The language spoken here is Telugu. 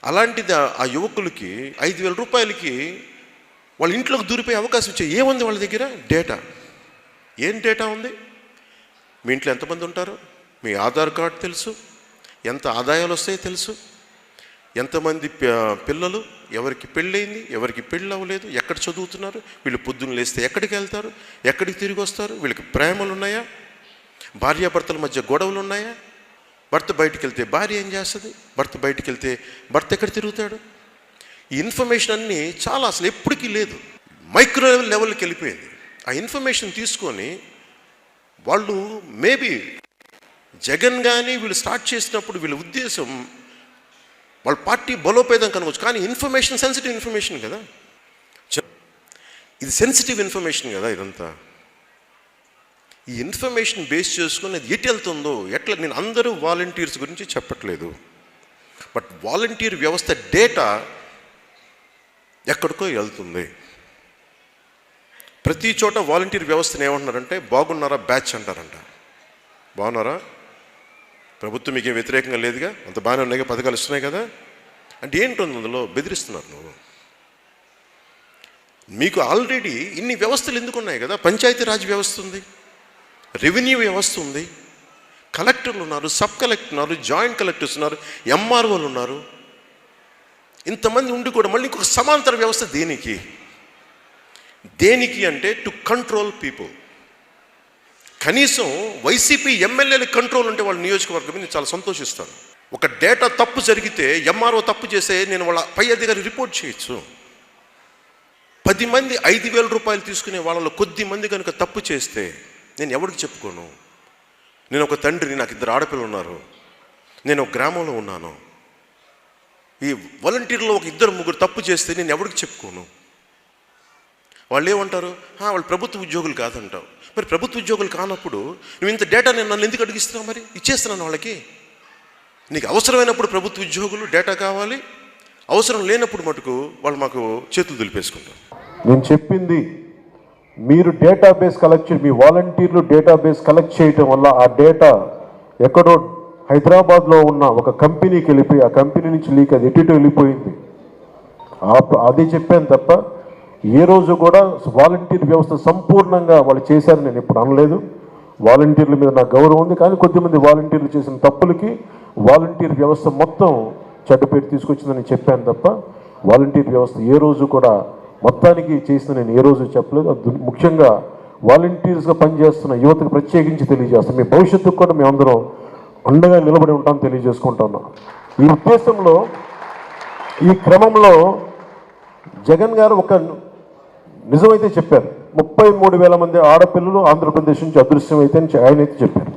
అలాంటిది ఆ యువకులకి 5,000 రూపాయలకి వాళ్ళ ఇంట్లోకి దూరిపోయే అవకాశం ఇచ్చే ఏముంది వాళ్ళ దగ్గర? డేటా. ఏం డేటా ఉంది? మీ ఇంట్లో ఎంతమంది ఉంటారు, మీ ఆధార్ కార్డు తెలుసు, ఎంత ఆదాయాలు వస్తాయో తెలుసు, ఎంతమంది పిల్లలు, ఎవరికి పెళ్ళయింది, ఎవరికి పెళ్ళి అవ్వలేదు, ఎక్కడ చదువుతున్నారు, వీళ్ళు పొద్దున్న లేస్తే ఎక్కడికి వెళ్తారు, ఎక్కడికి తిరిగి వస్తారు, వీళ్ళకి ప్రేమలు ఉన్నాయా, భార్యాభర్తల మధ్య గొడవలు ఉన్నాయా, భర్త బయటికి వెళ్తే భార్య ఏం చేస్తుంది, భర్త బయటికి వెళ్తే భర్త ఎక్కడ తిరుగుతాడు, ఈ ఇన్ఫర్మేషన్ అన్నీ చాలా అసలు ఎప్పటికీ లేదు, మైక్రో లెవెల్కి వెళ్ళిపోయింది. ఆ ఇన్ఫర్మేషన్ తీసుకొని వాళ్ళు మేబీ జగన్ కానీ వీళ్ళు స్టార్ట్ చేసినప్పుడు వీళ్ళ ఉద్దేశం వాళ్ళ పార్టీ బలోపేతం కనుకోవచ్చు, కానీ ఇన్ఫర్మేషన్ సెన్సిటివ్ ఇన్ఫర్మేషన్ కదా, ఇది సెన్సిటివ్ ఇన్ఫర్మేషన్ కదా. ఇదంతా ఈ ఇన్ఫర్మేషన్ బేస్ చేసుకుని అది ఎటు వెళ్తుందో ఎట్లా, నేను అందరూ వాలంటీర్స్ గురించి చెప్పట్లేదు, బట్ వాలంటీర్ వ్యవస్థ డేటా ఎక్కడికో వెళ్తుంది. ప్రతి చోట వాలంటీర్ వ్యవస్థను ఏమంటున్నారంటే బాగున్నారా బ్యాచ్ అంటారంట. బాగున్నారా, ప్రభుత్వం మీకేం వ్యతిరేకంగా లేదుగా, అంత బాగానే ఉన్నాయి, పథకాలు ఇస్తున్నాయి కదా అంటే ఏంటుంది అందులో? బెదిరిస్తున్నారు. నువ్వు మీకు ఆల్రెడీ ఇన్ని వ్యవస్థలు ఎందుకు ఉన్నాయి కదా, పంచాయతీరాజ్ వ్యవస్థ ఉంది, రెవెన్యూ వ్యవస్థ ఉంది, కలెక్టర్లు ఉన్నారు, సబ్ కలెక్టర్ ఉన్నారు, జాయింట్ కలెక్టర్స్ ఉన్నారు, ఎంఆర్ఓలు ఉన్నారు. ఇంతమంది ఉండి కూడా మళ్ళీ ఇంకొక సమాంతర వ్యవస్థ దేనికి? దేనికి అంటే టు కంట్రోల్ పీపుల్. కనీసం వైసీపీ ఎమ్మెల్యేల కంట్రోల్ ఉంటే వాళ్ళ నియోజకవర్గం నేను చాలా సంతోషిస్తాను. ఒక డేటా తప్పు జరిగితే ఎంఆర్ఓ తప్పు చేస్తే నేను వాళ్ళ పై అధికారి రిపోర్ట్ చేయొచ్చు. 10 మంది 5,000 రూపాయలు తీసుకునే వాళ్ళలో కొద్ది మంది కనుక తప్పు చేస్తే నేను ఎవరికి చెప్పుకోను? నేను ఒక తండ్రిని, నాకు 2 ఆడపిల్లలు ఉన్నారు, నేను ఒక గ్రామంలో ఉన్నాను. ఈ వాలంటీర్లో ఒక 2-3 తప్పు చేస్తే నేను ఎవరికి చెప్పుకోను? వాళ్ళు ఏమంటారు? వాళ్ళు ప్రభుత్వ ఉద్యోగులు కాదంటావు. మరి ప్రభుత్వ ఉద్యోగులు కానప్పుడు నువ్వు ఇంత డేటా నేను నన్ను ఎందుకు అడిగిస్తున్నావు? మరి ఇచ్చేస్తున్నాను వాళ్ళకి. నీకు అవసరమైనప్పుడు ప్రభుత్వ ఉద్యోగులు డేటా కావాలి, అవసరం లేనప్పుడు మటుకు వాళ్ళు మాకు చేతులు దులిపేసుకుంటారు. నేను చెప్పింది మీరు డేటాబేస్ కలెక్ట్ చేయండి, మీ వాలంటీర్లు డేటాబేస్ కలెక్ట్ చేయటం వల్ల ఆ డేటా ఎక్కడో హైదరాబాద్లో ఉన్న ఒక కంపెనీకి వెళ్ళిపోయి ఆ కంపెనీ నుంచి లీక్ అది ఎటు వెళ్ళిపోయింది. అదే చెప్పాను తప్ప ఏ రోజు కూడా వాలంటీర్ వ్యవస్థ సంపూర్ణంగా వాళ్ళు చేశారని నేను ఇప్పుడు అనలేదు. వాలంటీర్ల మీద నాకు గౌరవం ఉంది, కానీ కొద్దిమంది వాలంటీర్లు చేసిన తప్పులకి వాలంటీర్ వ్యవస్థ మొత్తం చెడ్డ పేరు తీసుకొచ్చిందని చెప్పాను తప్ప వాలంటీర్ వ్యవస్థ ఏ రోజు కూడా మొత్తానికి చేసిన నేను ఏ రోజు చెప్పలేదు. ముఖ్యంగా వాలంటీర్స్గా పనిచేస్తున్న యువతకు ప్రత్యేకించి తెలియజేస్తాం, మీ భవిష్యత్తుకు కూడా మేమందరం అండగా నిలబడి ఉంటామని తెలియజేసుకుంటున్నాం. ఈ ఉద్దేశంలో ఈ క్రమంలో జగన్ గారు ఒక నిజమైతే చెప్పారు, 33,000 మంది ఆడపిల్లలు ఆంధ్రప్రదేశ్ నుంచి అదృశ్యం అయితే ఆయన అయితే చెప్పారు.